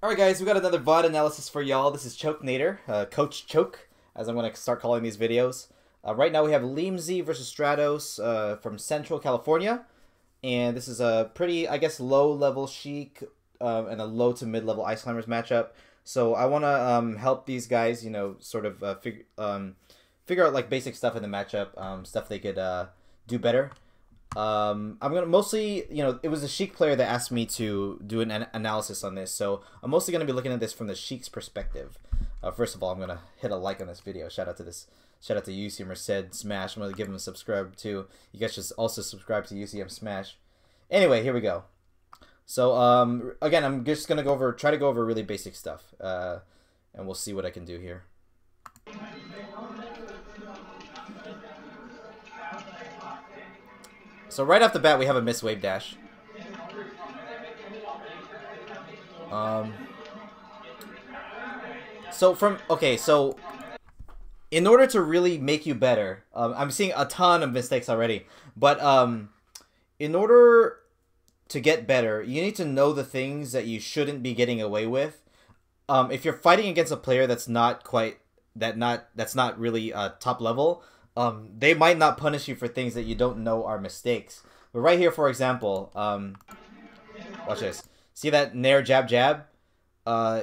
Alright guys, we got another VOD analysis for y'all. This is Chok Nader, Coach Chok, as I'm going to start calling these videos. Right now we have Leamsi versus Stratos from Central California. And this is a pretty, I guess, low-level Sheik and a low to mid-level Ice Climbers matchup. So I want to help these guys, you know, sort of figure out like basic stuff in the matchup, stuff they could do better. I'm gonna mostly, you know, it was a Sheik player that asked me to do an analysis on this, so I'm mostly gonna be looking at this from the Sheik's perspective. First of all, I'm gonna hit a like on this video. Shout out to UCM Merced Smash. I'm gonna give him a subscribe too. You guys should also subscribe to UCM Smash. Anyway, here we go. So again, I'm just gonna try to go over really basic stuff, and we'll see what I can do here. So right off the bat, we have a missed wave dash. So in order to really make you better, I'm seeing a ton of mistakes already, but in order to get better, you need to know the things that you shouldn't be getting away with. If you're fighting against a player that's not really top level, they might not punish you for things that you don't know are mistakes. But right here, for example, watch this. See that Nair jab jab?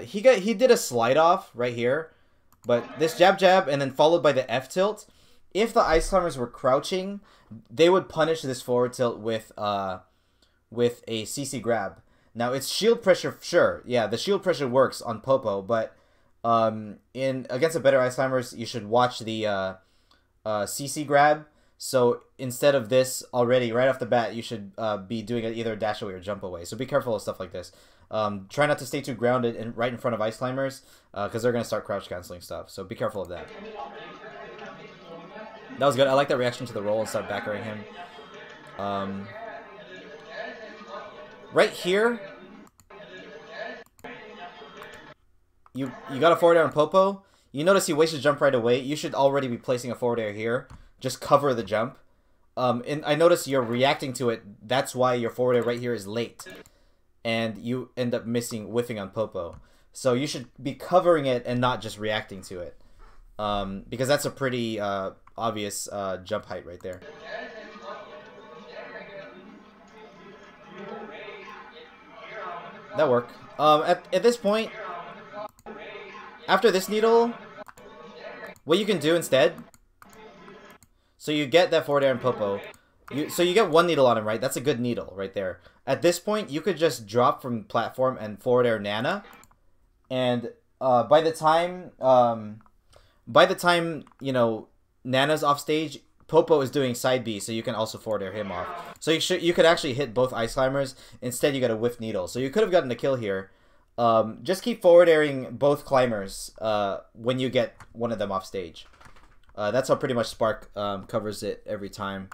He did a slide off right here, but this jab jab and then followed by the F tilt. If the Ice Climbers were crouching, they would punish this forward tilt with a CC grab. Now it's shield pressure, sure, yeah, the shield pressure works on Popo, but against the better Ice Climbers, you should watch the CC grab. So instead of this already right off the bat, you should be doing either a dash away or jump away. So be careful of stuff like this. Try not to stay too grounded and right in front of Ice Climbers, because they're gonna start crouch canceling stuff. So be careful of that. That was good. I like that reaction to the roll and start back airing him. Right here, you got a forward air on Popo. You notice he wasted jump right away. You should already be placing a forward air here. Just cover the jump. And I notice you're reacting to it. That's why your forward air right here is late. And you end up whiffing on Popo. So you should be covering it and not just reacting to it. Because that's a pretty obvious jump height right there. That worked. At this point, after this needle, what you can do instead, so you get that forward air and Popo, so you get one needle on him, right? That's a good needle right there. At this point, you could just drop from platform and forward air Nana, and by the time you know Nana's off stage, Popo is doing side B, so you can also forward air him off. So you could actually hit both Ice Climbers. Instead, you got a whiff needle, so you could have gotten a kill here. Just keep forward airing both climbers when you get one of them off stage. That's how pretty much Spark covers it every time.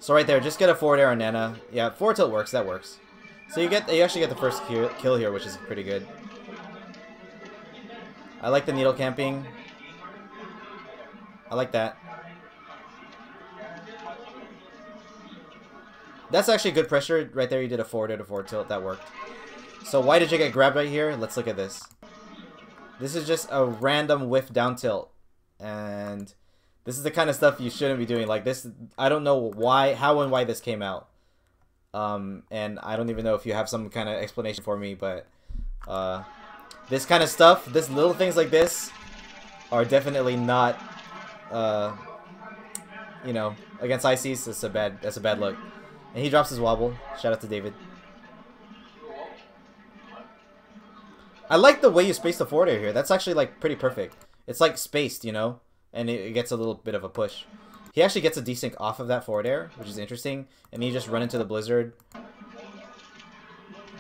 So right there, just get a forward air on Nana. Yeah, forward tilt works. That works. So you actually get the first kill here, which is pretty good. I like the needle camping. I like that. That's actually good pressure right there. You did a forward air to forward tilt. That worked. So why did you get grabbed right here? Let's look at this. This is just a random whiff down tilt. And this is the kind of stuff you shouldn't be doing. Like this, I don't know how and why this came out. And I don't even know if you have some kind of explanation for me, but this kind of stuff, this little things like this are definitely not, you know, against ICs, that's a bad look. And he drops his wobble. Shout out to David. I like the way you space the forward air here. That's actually like pretty perfect. It's like spaced, you know, and it gets a little bit of a push. He actually gets a desync off of that forward air, which is interesting, and he just run into the blizzard.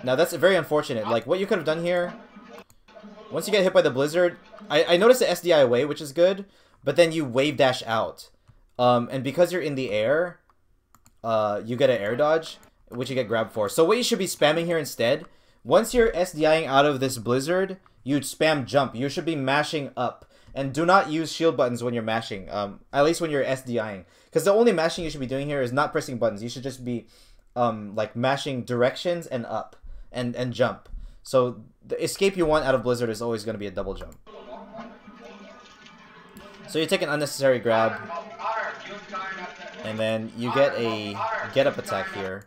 Now that's very unfortunate. Like what you could have done here, once you get hit by the blizzard, I noticed the SDI away, which is good, but then you wave dash out, and because you're in the air, you get an air dodge, which you get grabbed for. So what you should be spamming here instead, once you're SDIing out of this blizzard, you'd spam jump. You should be mashing up. And do not use shield buttons when you're mashing, at least when you're SDIing. Because the only mashing you should be doing here is not pressing buttons. You should just be like mashing directions and up and jump. So the escape you want out of Blizzard is always going to be a double jump. So you take an unnecessary grab, and then you get a get-up attack here.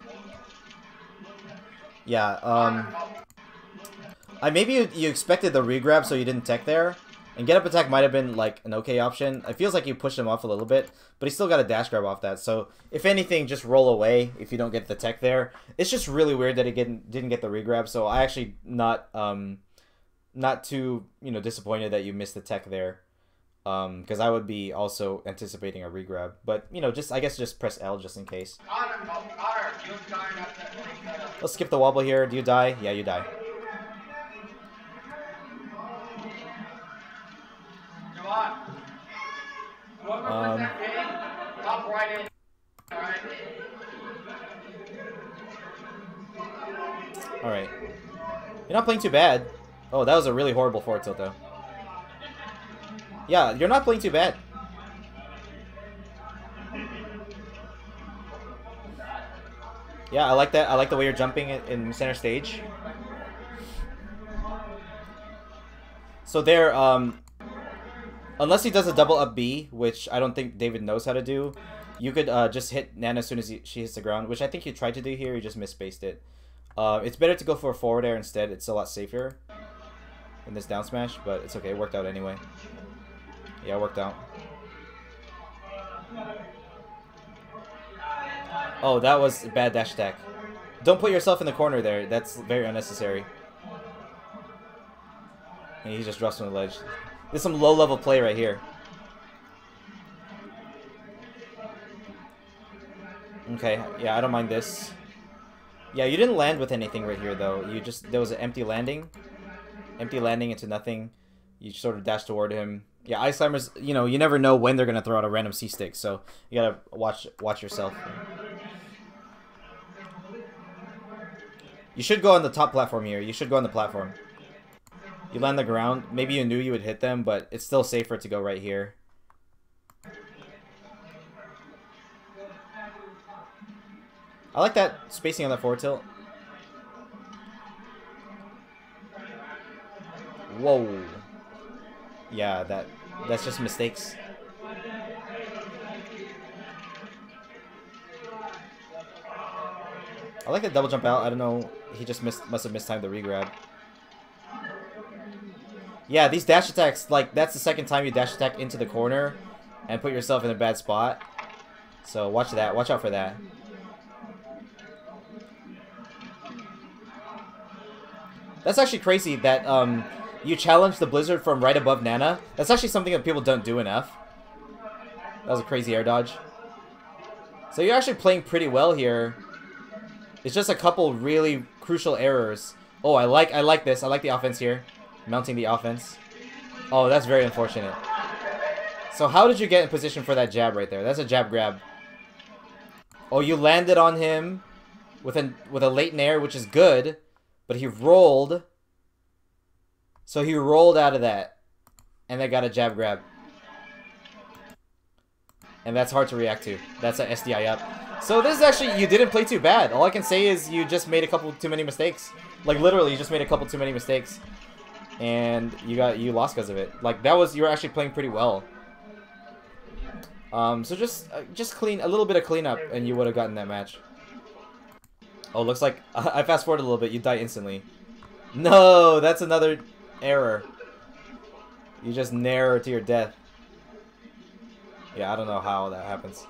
Yeah, maybe you expected the re-grab, so you didn't tech there. And get-up attack might have been, like, an okay option. It feels like you pushed him off a little bit, but he still got a dash grab off that. So, if anything, just roll away if you don't get the tech there. It's just really weird that he didn't get the re-grab, so I actually not too, you know, disappointed that you missed the tech there. Because I would be also anticipating a re-grab. But, you know, I guess just press L just in case. Let's skip the wobble here. Do you die? Yeah, you die. Alright. You're not playing too bad. Oh, that was a really horrible forward tilt, though. Yeah, you're not playing too bad. Yeah, I like that. I like the way you're jumping in center stage. So there, unless he does a double up B, which I don't think David knows how to do, you could just hit Nana as soon as she hits the ground, which I think you tried to do here. You just misspaced it. It's better to go for a forward air instead. It's a lot safer in this down smash, but it's okay. It worked out anyway. Yeah, it worked out. Oh, that was a bad dash attack. Don't put yourself in the corner there. That's very unnecessary. And he just drops from the ledge. There's some low-level play right here. Okay, yeah, I don't mind this. Yeah, you didn't land with anything right here, though. There was an empty landing. Empty landing into nothing. You sort of dash toward him. Yeah, Ice Climbers, you know, you never know when they're going to throw out a random C-stick, so you gotta watch yourself. You should go on the top platform here. You should go on the platform. You land the ground. Maybe you knew you would hit them, but it's still safer to go right here. I like that spacing on that forward tilt. Whoa. Yeah, that's just mistakes. I like the double jump out. I don't know. He just must have mistimed the re-grab. Yeah, these dash attacks, like, that's the second time you dash attack into the corner and put yourself in a bad spot. So watch that. Watch out for that. That's actually crazy that you challenge the Blizzard from right above Nana. That's actually something that people don't do enough. That was a crazy air dodge. So you're actually playing pretty well here. It's just a couple really crucial errors. Oh, I like this. I like the offense here. Mounting the offense. Oh, that's very unfortunate. So how did you get in position for that jab right there? That's a jab grab. Oh, you landed on him with a late nair, which is good, but he rolled. So he rolled out of that, and they got a jab grab. And that's hard to react to. That's a SDI up. So this is actually, you didn't play too bad. All I can say is you just made a couple too many mistakes. Like literally, you just made a couple too many mistakes. And you lost because of it. Like you were actually playing pretty well. So just clean a little bit of cleanup, and you would have gotten that match. Oh, looks like I fast forwarded a little bit. You die instantly. No, that's another error. You just nair to your death. Yeah, I don't know how that happens.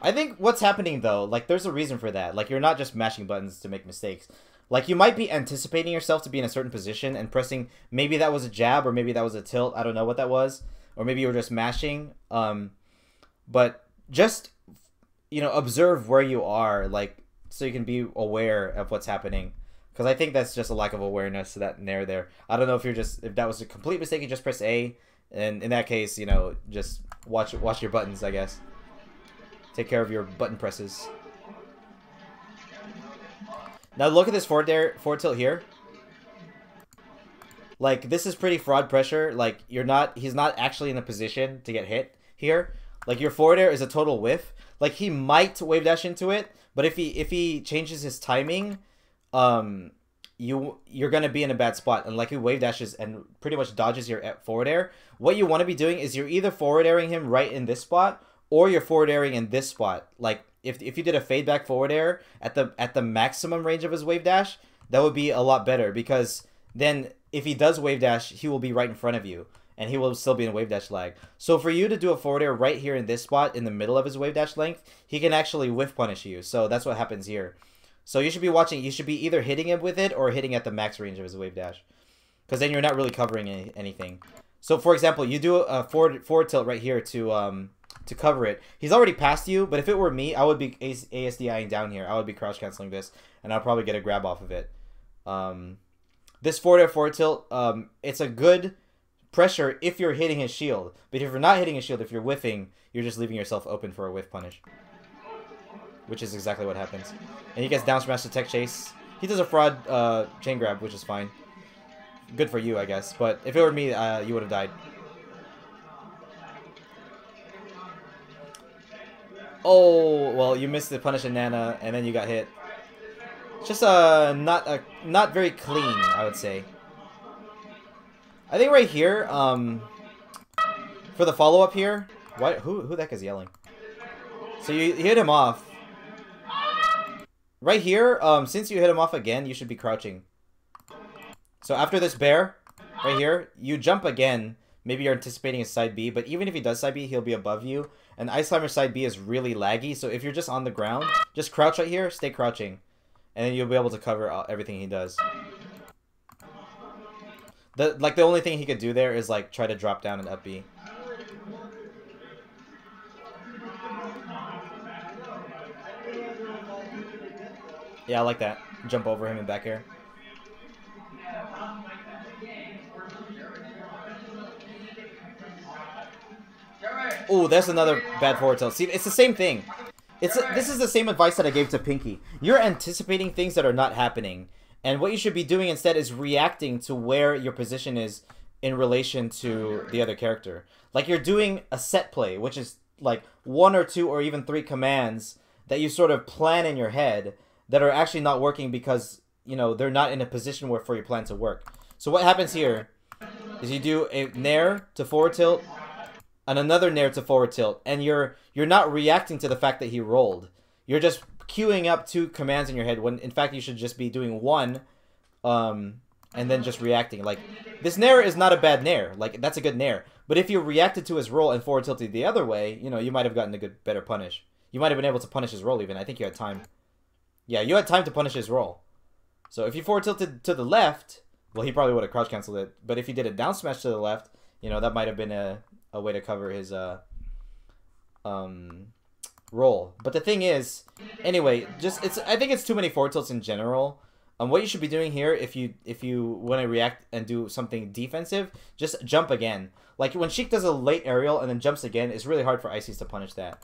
I think what's happening though, like there's a reason for that. Like you're not just mashing buttons to make mistakes. Like you might be anticipating yourself to be in a certain position and pressing, maybe that was a jab or maybe that was a tilt. I don't know what that was. Or maybe you were just mashing. But just, you know, observe where you are, like, so you can be aware of what's happening. Because I think that's just a lack of awareness to that nair there. I don't know if if that was a complete mistake, you just press A. And in that case, you know, just watch your buttons, I guess. Take care of your button presses. Now look at this forward tilt here. Like, this is pretty fraud pressure. Like, he's not actually in a position to get hit here. Like, your forward air is a total whiff. Like, he might wave dash into it, but if he changes his timing, you're gonna be in a bad spot. And like, he wave dashes and pretty much dodges your forward air. What you want to be doing is you're either forward airing him right in this spot, or you're forward airing in this spot. Like, if you did a fade back forward air at the maximum range of his wave dash, that would be a lot better, because then if he does wave dash, he will be right in front of you, and he will still be in wave dash lag. So for you to do a forward air right here in this spot in the middle of his wave dash length, he can actually whiff punish you. So that's what happens here. So you should be watching. You should be either hitting him with it or hitting at the max range of his wave dash, because then you're not really covering anything. So for example, you do a forward tilt right here to cover it. He's already past you, but if it were me, I would be ASDIing down here. I would be crouch canceling this, and I'll probably get a grab off of it. This forward air forward tilt, it's a good pressure if you're hitting his shield. But if you're not hitting his shield, if you're whiffing, you're just leaving yourself open for a whiff punish. Which is exactly what happens. And he gets down smash to tech chase. He does a fraud chain grab, which is fine. Good for you, I guess. But if it were me, you would have died. Oh, well, you missed the punish in Nana, and then you got hit. It's just not very clean, I would say. I think right here, for the follow-up here, who the heck is yelling? So you hit him off. Right here, since you hit him off again, you should be crouching. So after this bear, right here, you jump again. Maybe you're anticipating his side B, but even if he does side B, he'll be above you. And Ice Climber side B is really laggy, so if you're just on the ground, just crouch right here, stay crouching. And then you'll be able to cover everything he does. The only thing he could do there is like try to drop down and up B. Yeah, I like that. Jump over him and back air. Oh, that's another bad forward tilt. See, it's the same thing. This is the same advice that I gave to Pinky. You're anticipating things that are not happening. And what you should be doing instead is reacting to where your position is in relation to the other character. Like, you're doing a set play, which is like 1 or 2 or even 3 commands that you sort of plan in your head that are actually not working because, you know, they're not in a position where for your plan to work. So what happens here is you do a nair to forward tilt and another nair to forward tilt, and you're not reacting to the fact that he rolled. You're just queuing up 2 commands in your head when in fact you should just be doing 1 and then just reacting. Like, this nair is not a bad nair. Like, that's a good nair. But if you reacted to his roll and forward tilted the other way, you know, you might have gotten a better punish. You might have been able to punish his roll even. I think you had time. Yeah, you had time to punish his roll. So if you forward tilted to the left, well, he probably would have crouch canceled it. But if he did a down smash to the left, you know, that might have been a way to cover his roll. But the thing is, anyway, I think it's too many forward tilts in general. What you should be doing here, if you want to react and do something defensive, just jump again. Like, when Sheik does a late aerial and then jumps again, it's really hard for Ices to punish that.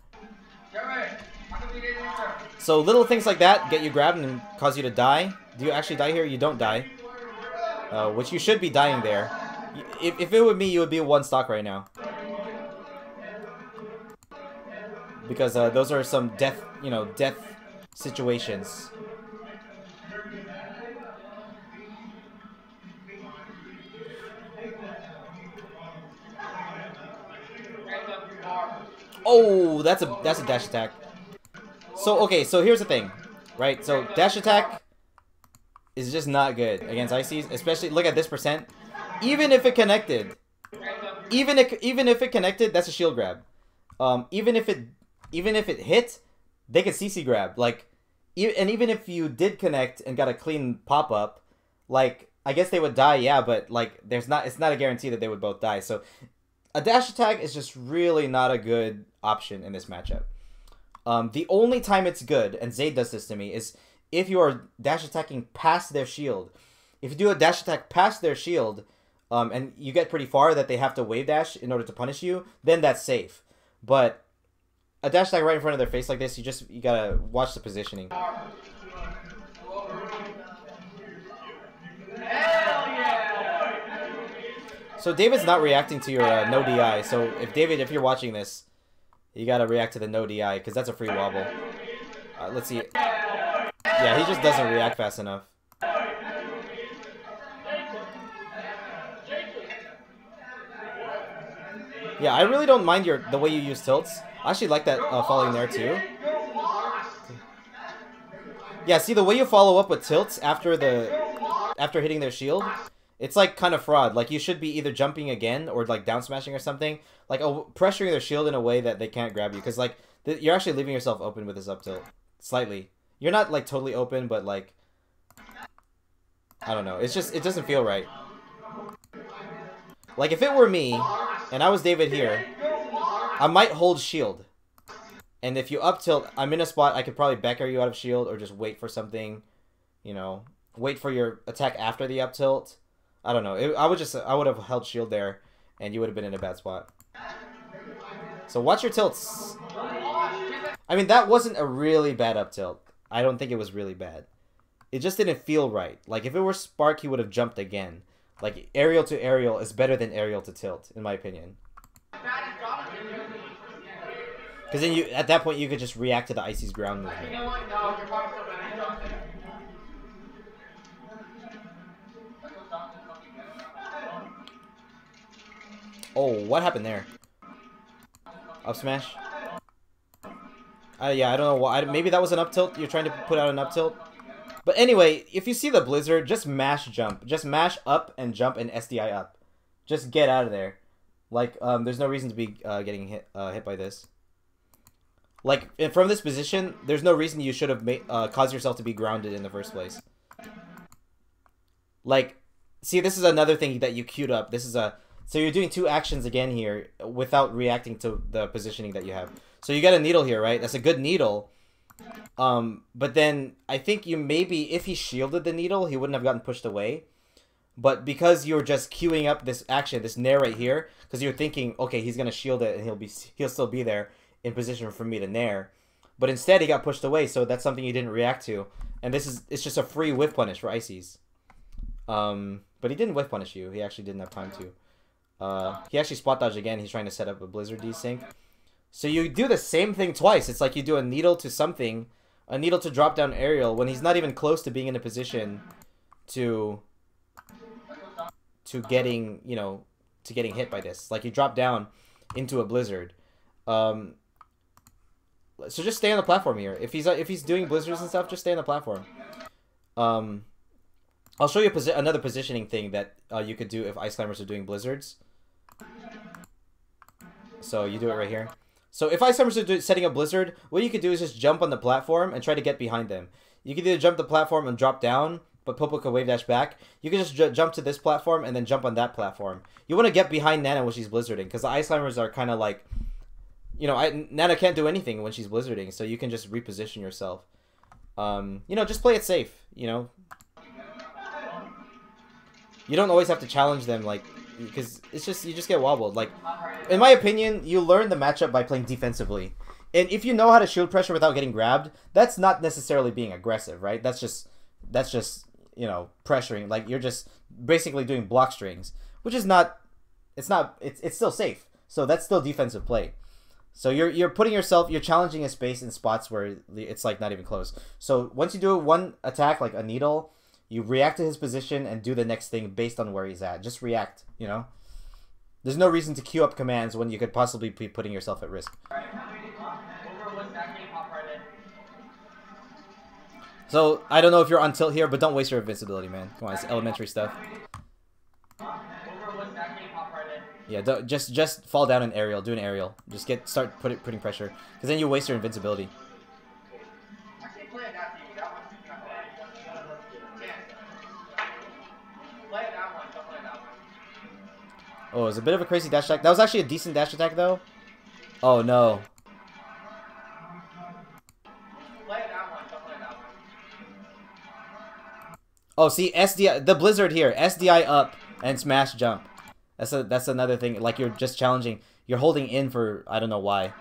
So little things like that get you grabbed and cause you to die. Do you actually die here? You don't die. Which you should be dying there. If it were me, you would be 1 stock right now. Because those are some death situations. Oh, that's a dash attack. So okay, so here's the thing, right? So dash attack is just not good against Ices, especially look at this percent. Even if it connected, even if it connected, that's a shield grab. Even if it hit, they could CC grab. Like, and even if you did connect and got a clean pop up, like, I guess they would die, yeah, but like it's not a guarantee that they would both die. So a dash attack is just really not a good option in this matchup. The only time it's good, and Zayd does this to me, is if you are dash attacking past their shield. If you do a dash attack past their shield, and you get pretty far that they have to wave dash in order to punish you, then that's safe. But a dash attack right in front of their face like this, you gotta watch the positioning. So David's not reacting to your no DI. So if David, if you're watching this, you gotta react to the no DI because that's a free wobble. Let's see. Yeah, he just doesn't react fast enough. Yeah, I really don't mind the way you use tilts. I actually like that falling there too. Yeah, see the way you follow up with tilts after hitting their shield, it's like kind of fraud. Like you should be either jumping again or like down smashing or something. Like pressuring their shield in a way that they can't grab you, because like you're actually leaving yourself open with this up tilt slightly. You're not like totally open, but like I don't know. It's just it doesn't feel right. Like if it were me and I was David here, I might hold shield. And if you up tilt, I'm in a spot I could probably backer you out of shield or just wait for something, you know, wait for your attack after the up tilt. I don't know. I would have held shield there and you would have been in a bad spot. So watch your tilts. I mean, that wasn't a really bad up tilt. I don't think it was really bad. It just didn't feel right. Like if it were Spark, he would have jumped again. Like aerial to aerial is better than aerial to tilt, in my opinion. Because then at that point you could just react to the Icy's ground movement. Oh, what happened there? Up smash? Yeah, I don't know why. Maybe that was an up tilt. You're trying to put out an up tilt. But anyway, if you see the Blizzard, just mash jump. Just mash up and jump and SDI up. Just get out of there. Like, there's no reason to be getting hit by this. Like, from this position, there's no reason you should have caused yourself to be grounded in the first place. Like, see, this is another thing that you queued up. This is so you're doing two actions again here without reacting to the positioning that you have. So you got a needle here, right? That's a good needle. But then I think you maybe, if he shielded the needle, he wouldn't have gotten pushed away. But because you're just queuing up this action, this nair right here, because you're thinking, okay, he's gonna shield it and he'll still be there in position for me to nair. But instead he got pushed away, so that's something you didn't react to. And it's just a free whiff punish for Ices. But he didn't whiff punish you. He actually didn't have time to. He actually spot dodged again. He's trying to set up a Blizzard desync. So you do the same thing twice. It's like you do a needle to something, a needle to drop down aerial when he's not even close to being in a position to getting, you know, to getting hit by this. Like you drop down into a Blizzard. So just stay on the platform here. If he's doing Blizzards and stuff, just stay on the platform. I'll show you another positioning thing that you could do if Ice Climbers are doing Blizzards. So you do it right here. So if Ice Climbers are setting a Blizzard, what you could do is just jump on the platform and try to get behind them. You could either jump the platform and drop down, but Popo can wave dash back. You can just jump to this platform and then jump on that platform. You want to get behind Nana when she's Blizzarding, because the Ice Climbers are kind of like, you know, Nana can't do anything when she's Blizzarding, so you can just reposition yourself. You know, just play it safe, you know. You don't always have to challenge them, like, because it's just, you just get wobbled. Like, in my opinion, you learn the matchup by playing defensively. And if you know how to shield pressure without getting grabbed, that's not necessarily being aggressive, right? That's just, you know, pressuring. Like, you're just basically doing block strings, which is not, it's still safe. So that's still defensive play. So you're putting yourself, you're challenging a space in spots where it's like not even close. So once you do one attack, like a needle, you react to his position and do the next thing based on where he's at. Just react, you know? There's no reason to queue up commands when you could possibly be putting yourself at risk. So, I don't know if you're on tilt here, but don't waste your invincibility, man. Come on, it's elementary stuff. Yeah, just fall down an aerial. Do an aerial. Just start putting pressure. Because then you waste your invincibility. Oh, it was a bit of a crazy dash attack. That was actually a decent dash attack, though. Oh, no. Oh, see, SDI, the Blizzard here. SDI up and smash jump. That's another thing. Like, you're just challenging. You're holding in for, I don't know why.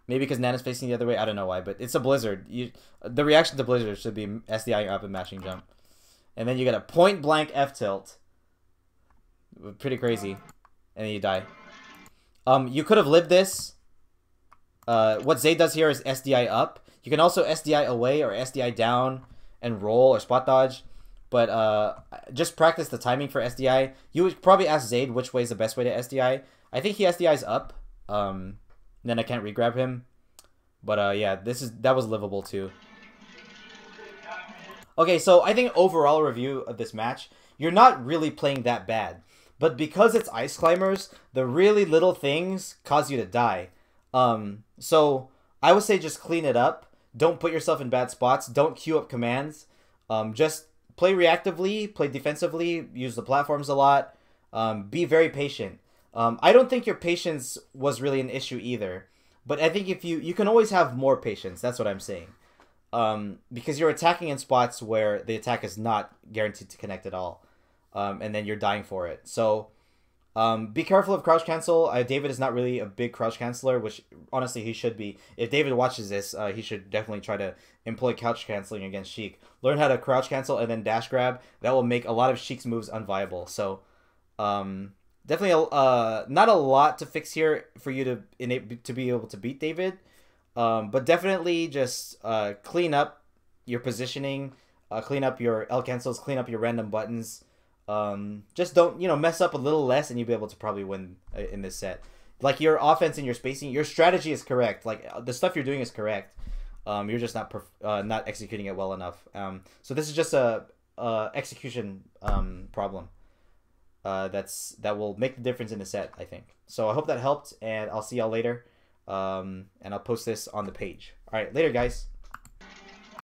Maybe because Nana's facing the other way. I don't know why, but it's a Blizzard. The reaction to Blizzard should be SDI up and mashing jump. And then you get a point-blank F-tilt. Pretty crazy. And then you die. You could have lived this. What Zayd does here is SDI up. You can also SDI away or SDI down and roll or spot dodge. But just practice the timing for SDI. You would probably ask Zayd which way is the best way to SDI. I think he SDIs up. Then I can't regrab him. But yeah, that was livable too. Okay, so I think overall review of this match, you're not really playing that bad. But because it's Ice Climbers, the really little things cause you to die. So I would say just clean it up. Don't put yourself in bad spots. Don't queue up commands. Just play reactively, play defensively, use the platforms a lot. Be very patient. I don't think your patience was really an issue either. But I think if you can always have more patience. That's what I'm saying. Because you're attacking in spots where the attack is not guaranteed to connect at all. And then you're dying for it. So be careful of crouch cancel. David is not really a big crouch canceller, which honestly he should be. If David watches this, he should definitely try to employ crouch canceling against Sheik. Learn how to crouch cancel and then dash grab. That will make a lot of Sheik's moves unviable. So definitely not a lot to fix here for you to be able to beat David. But definitely just clean up your positioning, clean up your L cancels, clean up your random buttons. Just don't, mess up a little less and you'll be able to probably win in this set. Like your offense and your spacing, your strategy is correct. Like the stuff you're doing is correct. You're just not executing it well enough. So this is just a execution problem. That will make the difference in the set, I think. So I hope that helped, and I'll see y'all later. And I'll post this on the page. All right, later, guys.